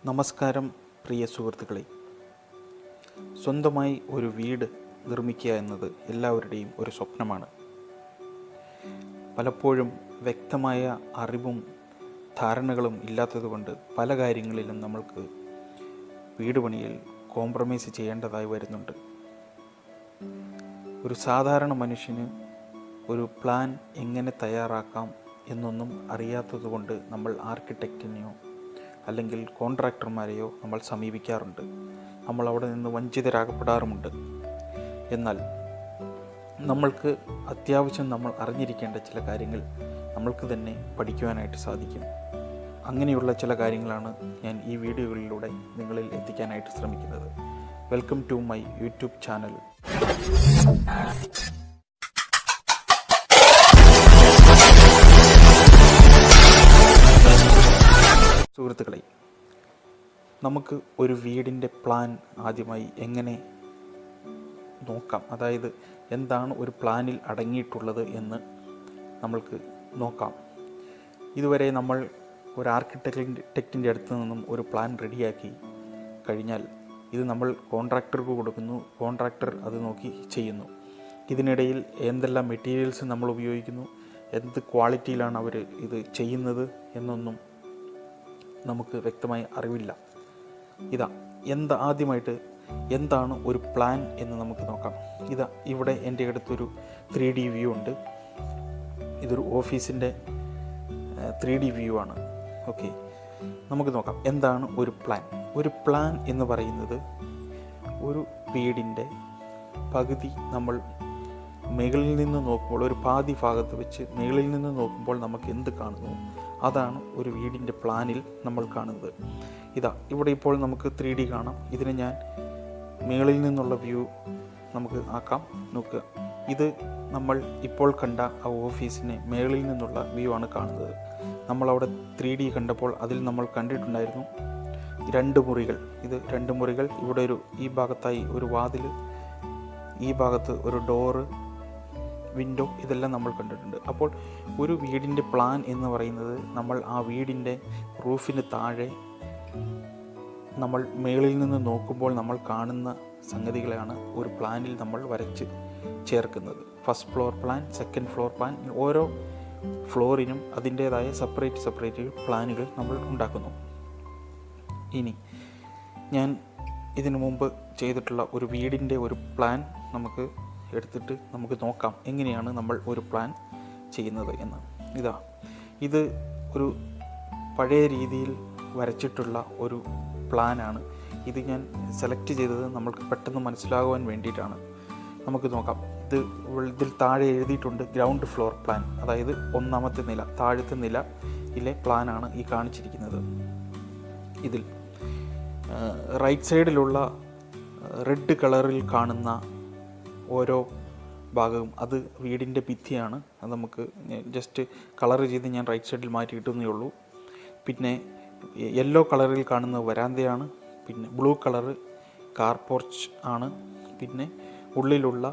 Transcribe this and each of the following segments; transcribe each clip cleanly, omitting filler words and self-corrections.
നമസ്കാരം പ്രിയ സുഹൃത്തുക്കളെ. സ്വന്തമായി ഒരു വീട് നിർമ്മിക്കുക എന്നത് എല്ലാവരുടെയും ഒരു സ്വപ്നമാണ്. പലപ്പോഴും വ്യക്തമായ അറിവും ധാരണകളും ഇല്ലാത്തതുകൊണ്ട് പല കാര്യങ്ങളിലും നമ്മൾക്ക് വീട് പണിയിൽ കോംപ്രമൈസ് ചെയ്യേണ്ടതായി വരുന്നുണ്ട്. ഒരു സാധാരണ മനുഷ്യന് ഒരു പ്ലാൻ എങ്ങനെ തയ്യാറാക്കാം എന്നൊന്നും അറിയാത്തതുകൊണ്ട് നമ്മൾ ആർക്കിടെക്റ്റിനെയോ അല്ലെങ്കിൽ കോൺട്രാക്ടർമാരെയോ നമ്മൾ സമീപിക്കാറുണ്ട്. നമ്മൾ അവിടെ നിന്ന് വഞ്ചിതരാകപ്പെടാറുമുണ്ട്. എന്നാൽ നമ്മൾക്ക് അത്യാവശ്യം നമ്മൾ അറിഞ്ഞിരിക്കേണ്ട ചില കാര്യങ്ങൾ നമ്മൾക്ക് തന്നെ പഠിക്കുവാനായിട്ട് സാധിക്കും. അങ്ങനെയുള്ള ചില കാര്യങ്ങളാണ് ഞാൻ ഈ വീഡിയോകളിലൂടെ നിങ്ങളിൽ എത്തിക്കാനായിട്ട് ശ്രമിക്കുന്നത്. Welcome to my YouTube channel. സുഹൃത്തുക്കളെ, നമുക്ക് ഒരു വീടിൻ്റെ പ്ലാൻ ആദ്യമായി എങ്ങനെ നോക്കാം, അതായത് എന്താണ് ഒരു പ്ലാനിൽ അടങ്ങിയിട്ടുള്ളത് എന്ന് നമ്മൾക്ക് നോക്കാം. ഇതുവരെ നമ്മൾ ഒരു ആർക്കിടെക്റ്റിൻ്റെ അടുത്ത് നിന്നും ഒരു പ്ലാൻ റെഡിയാക്കി കഴിഞ്ഞാൽ ഇത് നമ്മൾ കോൺട്രാക്ടർക്ക് കൊടുക്കുന്നു, കോൺട്രാക്ടർ അത് നോക്കി ചെയ്യുന്നു. ഇതിനിടയിൽ എന്തെല്ലാം മെറ്റീരിയൽസ് നമ്മൾ ഉപയോഗിക്കുന്നു, എന്ത് ക്വാളിറ്റിയിലാണ് അവർ ഇത് ചെയ്യുന്നത് എന്നൊന്നും നമുക്ക് വ്യക്തമായി അറിവില്ല. ആദ്യമായിട്ട് എന്താണ് ഒരു പ്ലാൻ എന്ന് നമുക്ക് നോക്കാം. ഇവിടെ എൻ്റെ അടുത്തൊരു 3D വ്യൂ ഉണ്ട്. ഇതൊരു ഓഫീസിൻ്റെ 3D വ്യൂ ആണ്. ഓക്കെ, നമുക്ക് നോക്കാം എന്താണ് ഒരു പ്ലാൻ. ഒരു പ്ലാൻ എന്ന് പറയുന്നത് ഒരു വീടിൻ്റെ പകുതി നമ്മൾ മുകളിൽ നിന്ന് നോക്കുമ്പോൾ, ഒരു പാതി ഭാഗത്ത് വെച്ച് മുകളിൽ നിന്ന് നോക്കുമ്പോൾ നമുക്ക് എന്ത് കാണുന്നു, അതാണ് ഒരു വീടിൻ്റെ പ്ലാനിൽ നമ്മൾ കാണുന്നത്. ഇവിടെ ഇപ്പോൾ നമുക്ക് 3D കാണാം. ഇതിന് ഞാൻ മുകളിൽ നിന്നുള്ള വ്യൂ നമുക്ക് ആക്കാം. നോക്കുക, ഇത് നമ്മൾ ഇപ്പോൾ കണ്ട ആ ഓഫീസിനെ മുകളിൽ നിന്നുള്ള വ്യൂ ആണ് കാണുന്നത്. നമ്മളവിടെ 3D കണ്ടപ്പോൾ അതിൽ നമ്മൾ കണ്ടിട്ടുണ്ടായിരുന്നു 2 മുറികൾ. ഇത് 2 മുറികൾ. ഇവിടെ ഈ ഭാഗത്തായി ഒരു വാതിൽ, ഈ ഭാഗത്ത് ഒരു ഡോറ്, വിൻഡോ, ഇതെല്ലാം നമ്മൾ കണ്ടിട്ടുണ്ട്. അപ്പോൾ ഒരു വീടിൻ്റെ പ്ലാൻ എന്ന് പറയുന്നത് നമ്മൾ ആ വീടിൻ്റെ റൂഫിന് താഴെ നമ്മൾ മുകളിൽ നിന്ന് നോക്കുമ്പോൾ നമ്മൾ കാണുന്ന സംഗതികളാണ് ഒരു പ്ലാനിൽ നമ്മൾ വരച്ച് ചേർക്കുന്നത്. First floor plan, second floor plan, ഓരോ ഫ്ലോറിനും അതിൻ്റേതായ സെപ്പറേറ്റ് പ്ലാനുകൾ നമ്മൾ ഉണ്ടാക്കുന്നു. ഇനി ഞാൻ ഇതിനു മുമ്പ് ചെയ്തിട്ടുള്ള ഒരു വീടിൻ്റെ ഒരു പ്ലാൻ നമുക്ക് എടുത്തിട്ട് നമുക്ക് നോക്കാം എങ്ങനെയാണ് നമ്മൾ ഒരു പ്ലാൻ ചെയ്യുന്നത് എന്ന്. ഇത് ഒരു പഴയ രീതിയിൽ വരച്ചിട്ടുള്ള ഒരു പ്ലാനാണ്. ഇത് ഞാൻ സെലക്ട് ചെയ്തത് നമ്മൾക്ക് പെട്ടെന്ന് മനസ്സിലാകുവാൻ വേണ്ടിയിട്ടാണ്. നമുക്ക് നോക്കാം. ഇതിൽ താഴെ എഴുതിയിട്ടുണ്ട് ഗ്രൗണ്ട് ഫ്ലോർ പ്ലാൻ, അതായത് 1ാമത്തെ നില, താഴത്തെ നിലയിലെ പ്ലാനാണ് ഈ കാണിച്ചിരിക്കുന്നത്. ഇതിൽ റൈറ്റ് സൈഡിലുള്ള റെഡ് കളറിൽ കാണുന്ന ഓരോ ഭാഗവും അത് വീടിൻ്റെ ഭിത്തിയാണ്. അത് നമുക്ക് ജസ്റ്റ് കളർ ചെയ്ത് ഞാൻ റൈറ്റ് സൈഡിൽ മാറ്റി കിട്ടുന്നേ ഉള്ളൂ. പിന്നെ യെല്ലോ കളറിൽ കാണുന്ന വരാന്തയാണ്. പിന്നെ ബ്ലൂ കളറ് കാർ പോർച്ച് ആണ്. പിന്നെ ഉള്ളിലുള്ള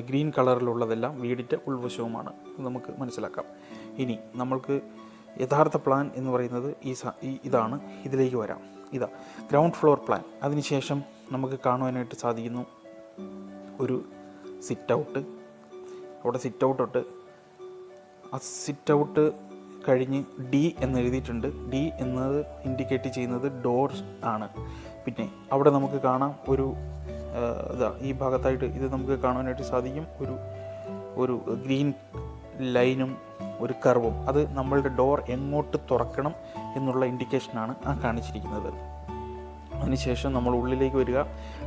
ഗ്രീൻ കളറിലുള്ളതെല്ലാം വീടിൻ്റെ ഉൾവശവുമാണ്. നമുക്ക് മനസ്സിലാക്കാം. ഇനി നമ്മൾക്ക് യഥാർത്ഥ പ്ലാൻ എന്ന് പറയുന്നത് ഇതാണ്. ഇതിലേക്ക് വരാം. Ground floor plan. അതിനുശേഷം നമുക്ക് കാണുവാനായിട്ട് സാധിക്കുന്നു ഒരു സിറ്റ് ഔട്ട്. അവിടെ സിറ്റ് ഔട്ട് ആ സിറ്റ് ഔട്ട് കഴിഞ്ഞ് D എന്ന് എഴുതിയിട്ടുണ്ട്. D എന്നത് ഇൻഡിക്കേറ്റ് ചെയ്യുന്നത് ഡോർ ആണ്. പിന്നെ അവിടെ നമുക്ക് കാണാം ഒരു ഈ ഭാഗത്തായിട്ട് ഇത് നമുക്ക് കാണാനായിട്ട് സാധിക്കും ഒരു ഗ്രീൻ ലൈനും ഒരു കർവും. അത് നമ്മളുടെ ഡോർ എങ്ങോട്ട് തുറക്കണം എന്നുള്ള ഇൻഡിക്കേഷനാണ് ആ കാണിച്ചിരിക്കുന്നത്. അതിനുശേഷം നമ്മൾ ഉള്ളിലേക്ക് വരിക.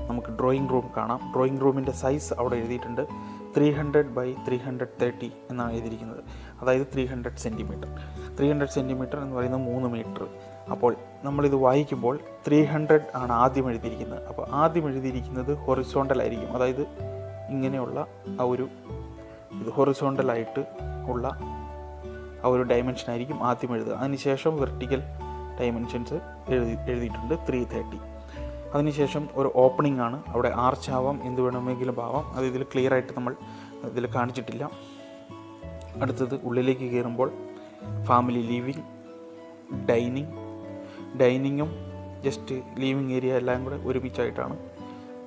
നമുക്ക് ഡ്രോയിങ് റൂം കാണാം. ഡ്രോയിങ് റൂമിൻ്റെ സൈസ് അവിടെ എഴുതിയിട്ടുണ്ട്. 300 by 330 എന്നാണ് എഴുതിയിരിക്കുന്നത്. അതായത് 300 സെൻറ്റിമീറ്റർ. 300 സെൻറ്റിമീറ്റർ എന്ന് പറയുന്നത് 3 മീറ്റർ. അപ്പോൾ നമ്മളിത് വായിക്കുമ്പോൾ 300 ആണ് ആദ്യം എഴുതിയിരിക്കുന്നത്. അപ്പോൾ ആദ്യം എഴുതിയിരിക്കുന്നത് ഹൊറിസോണ്ടൽ ആയിരിക്കും. അതായത് ഇങ്ങനെയുള്ള ഇത് ഹൊറിസോണ്ടലായിട്ട് ഉള്ള ആ ഒരു ഡയമെൻഷൻ ആയിരിക്കും ആദ്യം എഴുതുക. അതിനുശേഷം വെർട്ടിക്കൽ ഡയമെൻഷൻസ് എഴുതിയിട്ടുണ്ട് 330. അതിനുശേഷം ഒരു ഓപ്പണിംഗ് ആണ്. അവിടെ ആർച്ച് ആവാം, എന്ത് വേണമെങ്കിലും ആവാം. അത് ഇതിൽ ക്ലിയർ ആയിട്ട് നമ്മൾ ഇതിൽ കാണിച്ചിട്ടില്ല. അടുത്തത് ഉള്ളിലേക്ക് കയറുമ്പോൾ ഫാമിലി ലിവിങ്, ഡൈനിങ്, ഡൈനിങ്ങും ജസ്റ്റ് ലിവിങ് ഏരിയ എല്ലാം കൂടെ ഒരുമിച്ചായിട്ടാണ്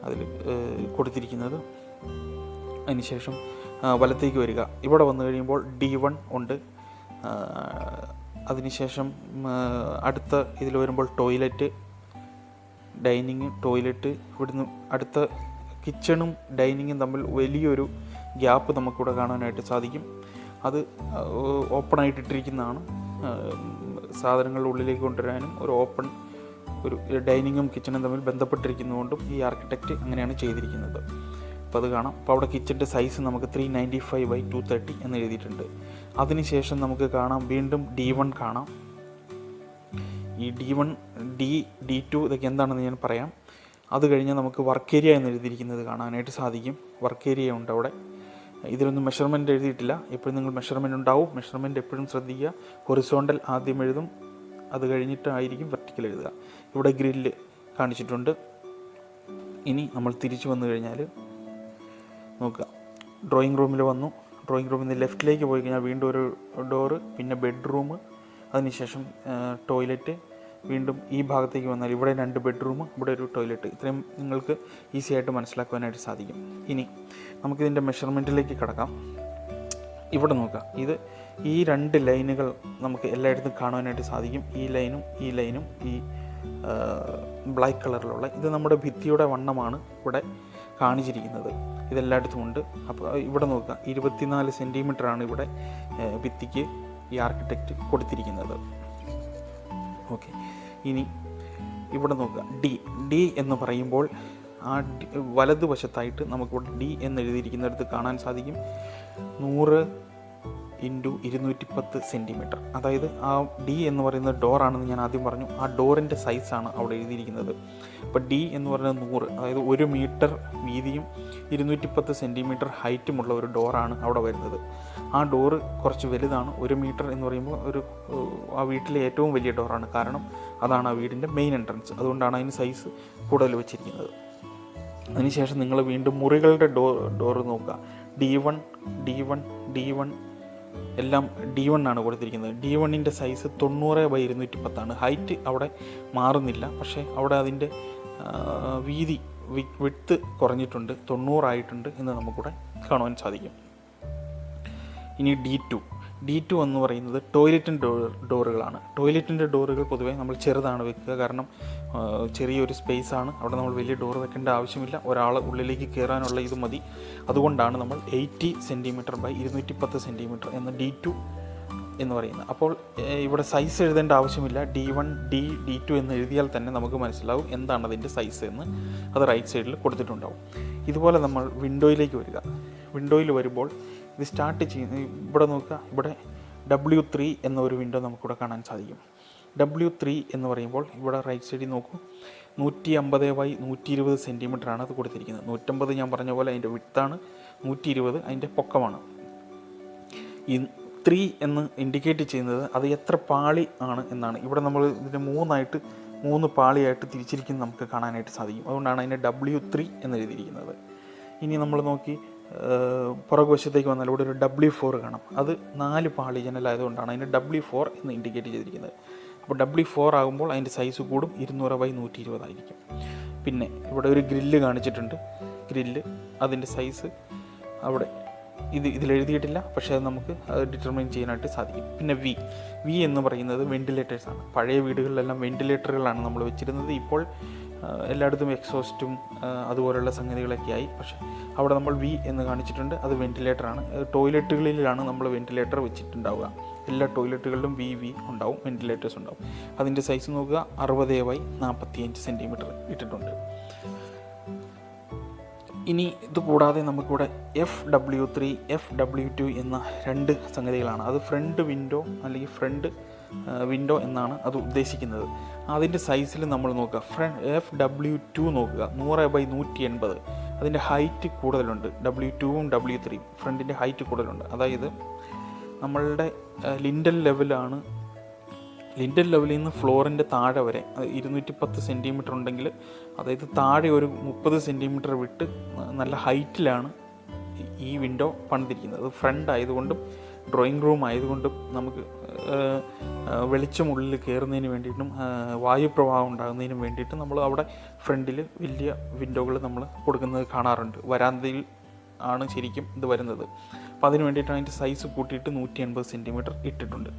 അതിൽ കൊടുത്തിരിക്കുന്നത്. അതിനുശേഷം വലത്തേക്ക് വരിക. ഇവിടെ വന്നു കഴിയുമ്പോൾ D1 ഉണ്ട്. അതിനുശേഷം അടുത്ത ഇതിൽ വരുമ്പോൾ ടോയ്ലറ്റ്, ഡൈനിങ്, ടോയ്ലറ്റ്. ഇവിടുന്ന് അടുത്ത കിച്ചണും ഡൈനിങ്ങും തമ്മിൽ വലിയൊരു ഗ്യാപ്പ് നമുക്കിവിടെ കാണാനായിട്ട് സാധിക്കും. അത് ഓപ്പണായിട്ടിട്ടിരിക്കുന്നതാണ്. സാധനങ്ങളുടെ ഉള്ളിലേക്ക് കൊണ്ടുവരാനും ഒരു ഡൈനിങ്ങും കിച്ചണും തമ്മിൽ ബന്ധപ്പെട്ടിരിക്കുന്നതുകൊണ്ടും ഈ ആർക്കിടെക്റ്റ് അങ്ങനെയാണ് ചെയ്തിരിക്കുന്നത്. അപ്പോൾ അത് കാണാം. അപ്പോൾ അവിടെ കിച്ചൻ്റെ സൈസ് നമുക്ക് 395/230 എന്ന് എഴുതിയിട്ടുണ്ട്. അതിനുശേഷം നമുക്ക് കാണാം വീണ്ടും D1 കാണാം. ഈ D1, D2 ഇതൊക്കെ എന്താണെന്ന് ഞാൻ പറയാം. അത് കഴിഞ്ഞ് നമുക്ക് വർക്ക് ഏരിയ എന്ന് എഴുതിയിരിക്കുന്നത് കാണാനായിട്ട് സാധിക്കും. വർക്ക് ഏരിയ ഉണ്ട് അവിടെ. ഇതിലൊന്നും മെഷർമെൻറ്റ് എഴുതിയിട്ടില്ല. എപ്പോഴും നിങ്ങൾ മെഷർമെൻറ്റ് ഉണ്ടാവും. മെഷർമെൻറ്റ് എപ്പോഴും ശ്രദ്ധിക്കുക. ഹൊറിസോണ്ടൽ ആദ്യം എഴുതും, അത് കഴിഞ്ഞിട്ടായിരിക്കും വെർട്ടിക്കൽ എഴുതുക. ഇവിടെ ഗ്രില്ല് കാണിച്ചിട്ടുണ്ട്. ഇനി നമ്മൾ തിരിച്ചു വന്നു കഴിഞ്ഞാൽ നോക്കുക, ഡ്രോയിങ് റൂമിൽ വന്നു. ഡ്രോയിങ് റൂമിൽ നിന്ന് ലെഫ്റ്റിലേക്ക് പോയി കഴിഞ്ഞാൽ വീണ്ടും ഒരു ഡോറ്, പിന്നെ ബെഡ്റൂം, അതിനുശേഷം ടോയ്ലറ്റ്. വീണ്ടും ഈ ഭാഗത്തേക്ക് വന്നാൽ ഇവിടെ 2 ബെഡ്റൂം, ഇവിടെ ഒരു ടോയ്ലറ്റ്. ഇത്രയും നിങ്ങൾക്ക് ഈസി ആയിട്ട് മനസ്സിലാക്കുവാനായിട്ട് സാധിക്കും. ഇനി നമുക്കിതിൻ്റെ മെഷർമെൻറ്റിലേക്ക് കടക്കാം. ഇവിടെ നോക്കാം, ഈ 2 ലൈനുകൾ നമുക്ക് എല്ലായിടത്തും കാണുവാനായിട്ട് സാധിക്കും. ഈ ലൈനും ഈ ബ്ലാക്ക് കളറിലുള്ള ഇത് നമ്മുടെ ഭിത്തിയുടെ വണ്ണമാണ് ഇവിടെ കാണിച്ചിരിക്കുന്നത്. ഇതെല്ലായിടത്തും ഉണ്ട്. അപ്പോൾ ഇവിടെ നോക്കുക, 24 സെൻറ്റിമീറ്ററാണ് ഇവിടെ ഭിത്തിക്ക് ഈ ആർക്കിടെക്റ്റ് കൊടുത്തിരിക്കുന്നത്. ഓക്കെ, ഇനി ഇവിടെ നോക്കുക, ഡി എന്ന് പറയുമ്പോൾ ആ വലതുവശത്തായിട്ട് നമുക്കിവിടെ D എന്ന് എഴുതിയിരിക്കുന്നിടത്ത് കാണാൻ സാധിക്കും 100 × 210 സെൻറ്റിമീറ്റർ. അതായത് ആ D എന്ന് പറയുന്നത് ഡോറാണെന്ന് ഞാൻ ആദ്യം പറഞ്ഞു. ആ ഡോറിൻ്റെ സൈസാണ് അവിടെ എഴുതിയിരിക്കുന്നത്. അപ്പോൾ D എന്ന് പറയുന്നത് 100, അതായത് 1 മീറ്റർ വീതിയും 210 സെൻറ്റിമീറ്റർ ഹൈറ്റുമുള്ള ഒരു ഡോറാണ് അവിടെ വരുന്നത്. ആ ഡോറ് കുറച്ച് വലുതാണ്. 1 മീറ്റർ എന്ന് പറയുമ്പോൾ ആ വീട്ടിലെ ഏറ്റവും വലിയ ഡോറാണ്. കാരണം അതാണ് ആ വീടിൻ്റെ മെയിൻ എൻട്രൻസ്. അതുകൊണ്ടാണ് അതിന് സൈസ് കൂടുതൽ വെച്ചിരിക്കുന്നത്. അതിനുശേഷം നിങ്ങൾ വീണ്ടും മുറികളുടെ ഡോറ് നോക്കുക. D1 എല്ലാം D1 ആണ് കൊടുത്തിരിക്കുന്നത്. D1ൻ്റെ സൈസ് 90/210 ഹൈറ്റ് അവിടെ മാറുന്നില്ല, പക്ഷേ അവിടെ അതിൻ്റെ വിഡ്ത്ത് കുറഞ്ഞിട്ടുണ്ട്, 90 ആയിട്ടുണ്ട് എന്ന് നമുക്കിവിടെ കാണുവാൻ സാധിക്കും. ഇനി D2 എന്ന് പറയുന്നത് ടോയ്ലറ്റിൻ്റെ ഡോറുകളാണ്. ടോയ്ലറ്റിൻ്റെ ഡോറുകൾ പൊതുവേ നമ്മൾ ചെറുതാണ് വെക്കുക. കാരണം ചെറിയൊരു സ്പേസാണ് അവിടെ. നമ്മൾ വലിയ ഡോർ വെക്കേണ്ട ആവശ്യമില്ല. ഒരാൾ ഉള്ളിലേക്ക് കയറാനുള്ള ഇത് മതി. അതുകൊണ്ടാണ് നമ്മൾ 80 സെൻറ്റിമീറ്റർ/210 സെൻറ്റിമീറ്റർ എന്ന D2 എന്ന് പറയുന്നത്. അപ്പോൾ ഇവിടെ സൈസ് എഴുതേണ്ട ആവശ്യമില്ല. D1, D2 എന്ന് എഴുതിയാൽ തന്നെ നമുക്ക് മനസ്സിലാവും എന്താണ് അതിൻ്റെ സൈസ് എന്ന്. അത് റൈറ്റ് സൈഡിൽ കൊടുത്തിട്ടുണ്ടാവും. ഇതുപോലെ നമ്മൾ വിൻഡോയിലേക്ക് വരിക. വിൻഡോയിൽ വരുമ്പോൾ ഇത് സ്റ്റാർട്ട് ചെയ്യുന്ന ഇവിടെ നോക്കുക, ഇവിടെ W3 എന്ന ഒരു വിൻഡോ നമുക്കിവിടെ കാണാൻ സാധിക്കും. W3 എന്ന് പറയുമ്പോൾ ഇവിടെ റൈറ്റ് സൈഡിൽ നോക്കൂ, 150/120 സെൻറ്റിമീറ്ററാണ് അത് കൊടുത്തിരിക്കുന്നത്. 150 ഞാൻ പറഞ്ഞ പോലെ അതിൻ്റെ വിഡ്ത്താണ്, 120 അതിൻ്റെ പൊക്കമാണ്. ഈ 3 എന്ന് ഇൻഡിക്കേറ്റ് ചെയ്യുന്നത് അത് എത്ര പാളി ആണ് എന്നാണ്. ഇവിടെ നമ്മൾ ഇതിൻ്റെ 3 പാളിയായിട്ട് തിരിച്ചിരിക്കുന്നത് നമുക്ക് കാണാനായിട്ട് സാധിക്കും. അതുകൊണ്ടാണ് അതിൻ്റെ W3 എന്ന് എഴുതിയിരിക്കുന്നത്. ഇനി നമ്മൾ നോക്കി പുറകുവശത്തേക്ക് വന്നാൽ ഇവിടെ ഒരു W4 കാണാം. അത് 4 പാളി ജനലായതുകൊണ്ടാണ് അതിൻ്റെ W4 എന്ന് ഇൻഡിക്കേറ്റ് ചെയ്തിരിക്കുന്നത്. അപ്പോൾ W4 ആകുമ്പോൾ അതിൻ്റെ സൈസ് കൂടും, 200/120 ആയിരിക്കും. പിന്നെ ഇവിടെ ഒരു ഗ്രില്ല് കാണിച്ചിട്ടുണ്ട്. ഗ്രില്ല് അതിൻ്റെ സൈസ് അവിടെ ഇതിലെഴുതിയിട്ടില്ല, പക്ഷേ അത് നമുക്ക് ഡിറ്റർമൈൻ ചെയ്യാനായിട്ട് സാധിക്കും. പിന്നെ വി എന്ന് പറയുന്നത് വെൻറ്റിലേറ്റേഴ്സാണ്. പഴയ വീടുകളിലെല്ലാം വെൻറ്റിലേറ്ററുകളാണ് നമ്മൾ വെച്ചിരുന്നത്. ഇപ്പോൾ എല്ലായിടത്തും എക്സോസ്റ്റും അതുപോലെയുള്ള സംഗതികളൊക്കെ ആയി. പക്ഷേ അവിടെ നമ്മൾ V എന്ന് കാണിച്ചിട്ടുണ്ട്. അത് വെൻറ്റിലേറ്ററാണ്. ടോയ്ലറ്റുകളിലാണ് നമ്മൾ വെൻറ്റിലേറ്റർ വെച്ചിട്ടുണ്ടാവുക. എല്ലാ ടോയ്ലറ്റുകളിലും V ഉണ്ടാവും, വെൻറ്റിലേറ്റേഴ്സ് ഉണ്ടാവും. അതിൻ്റെ സൈസ് നോക്കുക, 60/45 സെൻറ്റിമീറ്റർ ഇട്ടിട്ടുണ്ട്. ഇനി ഇത് കൂടാതെ നമുക്കിവിടെ FW3, FW2 എന്ന 2 സംഗതികളാണ്. അത് ഫ്രണ്ട് വിൻഡോ അല്ലെങ്കിൽ ഫ്രണ്ട് വിൻഡോ എന്നാണ് അത് ഉദ്ദേശിക്കുന്നത്. അതിൻ്റെ സൈസിൽ നമ്മൾ നോക്കുക, FW2 നോക്കുക, 100/180. അതിൻ്റെ ഹൈറ്റ് കൂടുതലുണ്ട്. W2ഉം W3 ഫ്രണ്ടിൻ്റെ ഹൈറ്റ് കൂടുതലുണ്ട്. അതായത് നമ്മളുടെ ലിൻഡൽ ലെവലിൽ നിന്ന് ഫ്ലോറിൻ്റെ താഴെ വരെ 210 സെൻറ്റിമീറ്റർ ഉണ്ടെങ്കിൽ, അതായത് താഴെ ഒരു 30 സെൻറ്റിമീറ്റർ വിട്ട് നല്ല ഹൈറ്റിലാണ് ഈ വിൻഡോ പണിതിരിക്കുന്നത്. അത് ഫ്രണ്ട് ആയതുകൊണ്ടും ഡ്രോയിങ് റൂം ആയതുകൊണ്ടും നമുക്ക് വെളിച്ചം ഉള്ളിൽ കയറുന്നതിന് വേണ്ടിയിട്ടും വായുപ്രവാഹം ഉണ്ടാകുന്നതിനും വേണ്ടിയിട്ട് നമ്മൾ അവിടെ ഫ്രണ്ടിൽ വലിയ വിൻഡോകൾ നമ്മൾ കൊടുക്കുന്നത് കാണാറുണ്ട്. വരാന്തയിൽ ആണ് ശരിക്കും ഇത് വരുന്നത്. അപ്പോൾ അതിന് വേണ്ടിയിട്ടാണ് അതിൻ്റെ സൈസ് കൂട്ടിയിട്ട് 180 സെൻറ്റിമീറ്റർ ഇട്ടിട്ടുണ്ട്.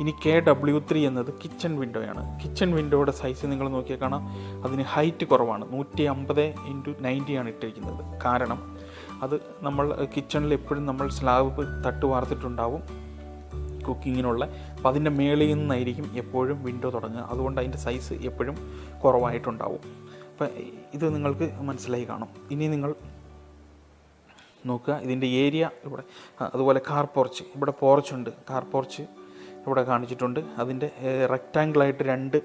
ഇനി KW3 എന്നത് കിച്ചൺ വിൻഡോയാണ്. കിച്ചൺ വിൻഡോയുടെ സൈസ് നിങ്ങൾ നോക്കിയാൽ കാണാം, അതിന് ഹൈറ്റ് കുറവാണ്. 150x90 ആണ് ഇട്ടിരിക്കുന്നത്. കാരണം അത് നമ്മൾ കിച്ചണിൽ എപ്പോഴും നമ്മൾ സ്ലാബ് തട്ട് വാർത്തിട്ടുണ്ടാവും കുക്കിങ്ങിനുള്ള. അപ്പോൾ അതിൻ്റെ മേളിൽ നിന്നായിരിക്കും എപ്പോഴും വിൻഡോ തുടങ്ങുക. അതുകൊണ്ട് അതിൻ്റെ സൈസ് എപ്പോഴും കുറവായിട്ടുണ്ടാവും. അപ്പം ഇത് നിങ്ങൾക്ക് മനസ്സിലായി കാണും. ഇനി നിങ്ങൾ നോക്കുക, ഇതിൻ്റെ ഏരിയ ഇവിടെ. അതുപോലെ കാർ പോർച്ച്, ഇവിടെ പോർച്ചുണ്ട്. കാർ പോർച്ച് ഇവിടെ കാണിച്ചിട്ടുണ്ട്. അതിൻ്റെ റെക്റ്റാങ്കിളായിട്ട് 2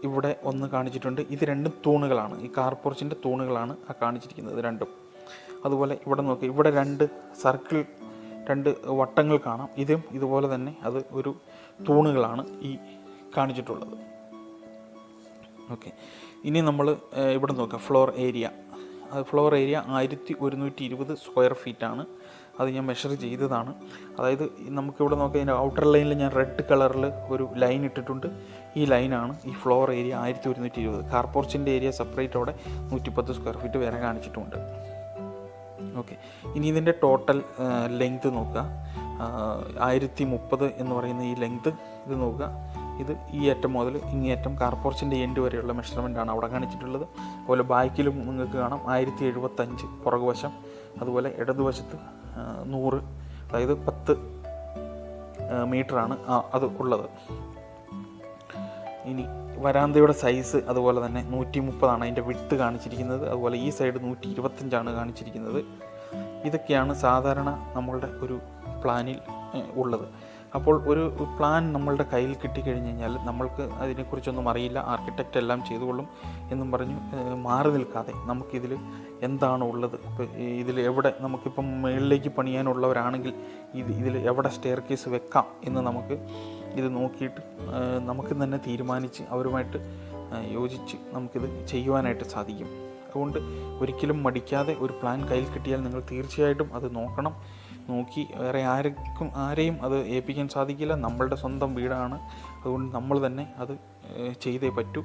ഇവിടെ ഒന്ന് കാണിച്ചിട്ടുണ്ട്. ഇത് 2 തൂണുകളാണ്. ഈ കാർ പോർച്ചിൻ്റെ തൂണുകളാണ് ആ കാണിച്ചിരിക്കുന്നത് 2ഉം. അതുപോലെ ഇവിടെ നോക്കുക, ഇവിടെ 2 സർക്കിൾ, 2 വട്ടങ്ങൾ കാണാം. ഇതും ഇതുപോലെ തന്നെ അത് ഒരു തൂണുകളാണ് ഈ കാണിച്ചിട്ടുള്ളത്. ഓക്കെ, ഇനി നമ്മൾ ഇവിടെ നോക്കുക, ഫ്ലോർ ഏരിയ. 1120 സ്ക്വയർ ഫീറ്റാണ്. അത് ഞാൻ മെഷർ ചെയ്തതാണ്. അതായത് നമുക്കിവിടെ നോക്കുക, ഇതിൻ്റെ ഔട്ടർ ലൈനിൽ ഞാൻ റെഡ് കളറിൽ ഒരു ലൈൻ ഇട്ടിട്ടുണ്ട്. ഈ ലൈനാണ് ഈ ഫ്ലോർ ഏരിയ 1120. കാർ പോർച്ചിൻ്റെ ഏരിയ സെപ്പറേറ്റ് അവിടെ 110 സ്ക്വയർ ഫീറ്റ് വരെ കാണിച്ചിട്ടുമുണ്ട്. ഓക്കെ, ഇനി ഇതിൻ്റെ ടോട്ടൽ ലെങ്ത് നോക്കുക. 1030 എന്ന് പറയുന്ന ഈ ലെങ്ത് ഇത് നോക്കുക. ഇത് ഈ അറ്റം മുതൽ ഇങ്ങേയറ്റം കാർ പോർച്ചിൻ്റെ എൻഡ് വരെയുള്ള മെഷർമെൻറ്റാണ് അവിടെ കാണിച്ചിട്ടുള്ളത്. അതുപോലെ ബാക്കിലും നിങ്ങൾക്ക് കാണാം 1075 പുറകുവശം. അതുപോലെ ഇടതുവശത്ത് 100, അതായത് 10 മീറ്ററാണ് അത് ഉള്ളത്. ഇനി വരാന്തയുടെ സൈസ് അതുപോലെ തന്നെ 130 അതിൻ്റെ വിഡ്ത്ത് കാണിച്ചിരിക്കുന്നത്. അതുപോലെ ഈ സൈഡ് 125 കാണിച്ചിരിക്കുന്നത്. ഇതൊക്കെയാണ് സാധാരണ നമ്മളുടെ ഒരു പ്ലാനിൽ ഉള്ളത്. അപ്പോൾ ഒരു പ്ലാൻ നമ്മളുടെ കയ്യിൽ കിട്ടിക്കഴിഞ്ഞ് കഴിഞ്ഞാൽ നമ്മൾക്ക് അതിനെക്കുറിച്ചൊന്നും അറിയില്ല, ആർക്കിടെക്റ്റ് എല്ലാം ചെയ്തുകൊള്ളും എന്നും പറഞ്ഞ് മാറി നിൽക്കാതെ നമുക്കിതിൽ എന്താണ് ഉള്ളത്, ഇപ്പോൾ ഇതിൽ എവിടെ നമുക്കിപ്പം മുകളിലേക്ക് പണിയാനുള്ളവരാണെങ്കിൽ ഇതിൽ എവിടെ സ്റ്റെയർ കേസ് വെക്കാം എന്ന് നമുക്ക് ഇത് നോക്കിയിട്ട് നമുക്ക് തന്നെ തീരുമാനിച്ച് അവരുമായിട്ട് യോജിച്ച് നമുക്കിത് ചെയ്യുവാനായിട്ട് സാധിക്കും. അതുകൊണ്ട് ഒരിക്കലും മടിക്കാതെ ഒരു പ്ലാൻ കയ്യിൽ കിട്ടിയാൽ നിങ്ങൾ തീർച്ചയായിട്ടും അത് നോക്കണം. നോക്കി വേറെ ആരെയും അത് ഏൽപ്പിക്കാൻ സാധിക്കില്ല. നമ്മളുടെ സ്വന്തം വീടാണ്. അതുകൊണ്ട് നമ്മൾ തന്നെ അത് ചെയ്തേ പറ്റൂ.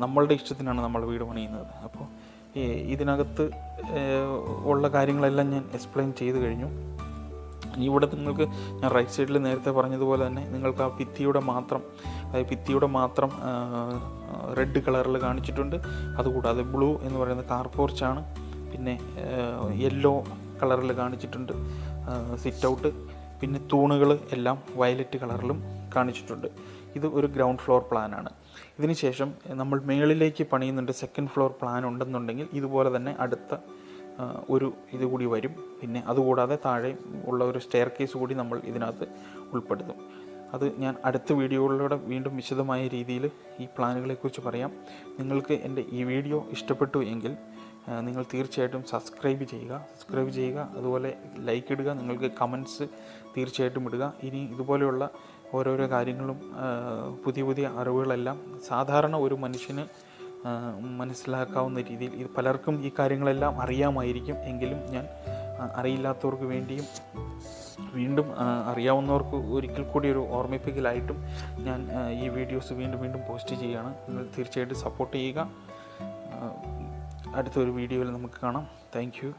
നമ്മളുടെ ഇഷ്ടത്തിനാണ് നമ്മൾ വീട് പണിയുന്നത്. അപ്പോൾ ഇതിനകത്ത് ഉള്ള കാര്യങ്ങളെല്ലാം ഞാൻ എക്സ്പ്ലെയിൻ ചെയ്ത് കഴിഞ്ഞു. ഇവിടെ നിങ്ങൾക്ക് ഞാൻ റൈറ്റ് സൈഡിൽ നേരത്തെ പറഞ്ഞതുപോലെ തന്നെ നിങ്ങൾക്ക് ആ ഭിത്തിയുടെ മാത്രം റെഡ് കളറിൽ കാണിച്ചിട്ടുണ്ട്. അതുകൂടാതെ ബ്ലൂ എന്ന് പറയുന്ന കാർ പോർച്ചാണ്. പിന്നെ യെല്ലോ കളറിൽ കാണിച്ചിട്ടുണ്ട് സിറ്റ് ഔട്ട്. പിന്നെ തൂണുകൾ എല്ലാം വയലറ്റ് കളറിലും കാണിച്ചിട്ടുണ്ട്. ഇത് ഒരു ഗ്രൗണ്ട് ഫ്ലോർ പ്ലാനാണ്. ഇതിന് ശേഷം നമ്മൾ മേളിലേക്ക് പണിയുന്നുണ്ട്, സെക്കൻഡ് ഫ്ലോർ പ്ലാൻ ഉണ്ടെന്നുണ്ടെങ്കിൽ ഇതുപോലെ തന്നെ അടുത്ത ഒരു ഇതുകൂടി വരും. പിന്നെ അതുകൂടാതെ താഴെ ഉള്ള ഒരു സ്റ്റെയർ കേസ് കൂടി നമ്മൾ ഇതിനകത്ത് ഉൾപ്പെടുത്തും. അത് ഞാൻ അടുത്ത വീഡിയോകളിലൂടെ വീണ്ടും വിശദമായ രീതിയിൽ ഈ പ്ലാനുകളെക്കുറിച്ച് പറയാം. നിങ്ങൾക്ക് എൻ്റെ ഈ വീഡിയോ ഇഷ്ടപ്പെട്ടു എങ്കിൽ നിങ്ങൾ തീർച്ചയായിട്ടും സബ്സ്ക്രൈബ് ചെയ്യുക. അതുപോലെ ലൈക്ക് ഇടുക. നിങ്ങൾക്ക് കമൻസ് തീർച്ചയായിട്ടും ഇടുക. ഇനി ഇതുപോലെയുള്ള ഓരോരോ കാര്യങ്ങളും പുതിയ അറിവുകളെല്ലാം സാധാരണ ഒരു മനുഷ്യന് മനസ്സിലാക്കാവുന്ന രീതിയിൽ, ഇത് പലർക്കും ഈ കാര്യങ്ങളെല്ലാം അറിയാമായിരിക്കും, എങ്കിലും ഞാൻ അറിയില്ലാത്തവർക്ക് വേണ്ടിയും വീണ്ടും അറിയാവുന്നവർക്ക് ഒരിക്കൽ കൂടി ഒരു ഓർമ്മിപ്പിക്കലായിട്ടും ഞാൻ ഈ വീഡിയോസ് വീണ്ടും പോസ്റ്റ് ചെയ്യുകയാണ്. നിങ്ങൾ തീർച്ചയായിട്ടും സപ്പോർട്ട് ചെയ്യുക. അടുത്തൊരു വീഡിയോയിൽ നമുക്ക് കാണാം. Thank you.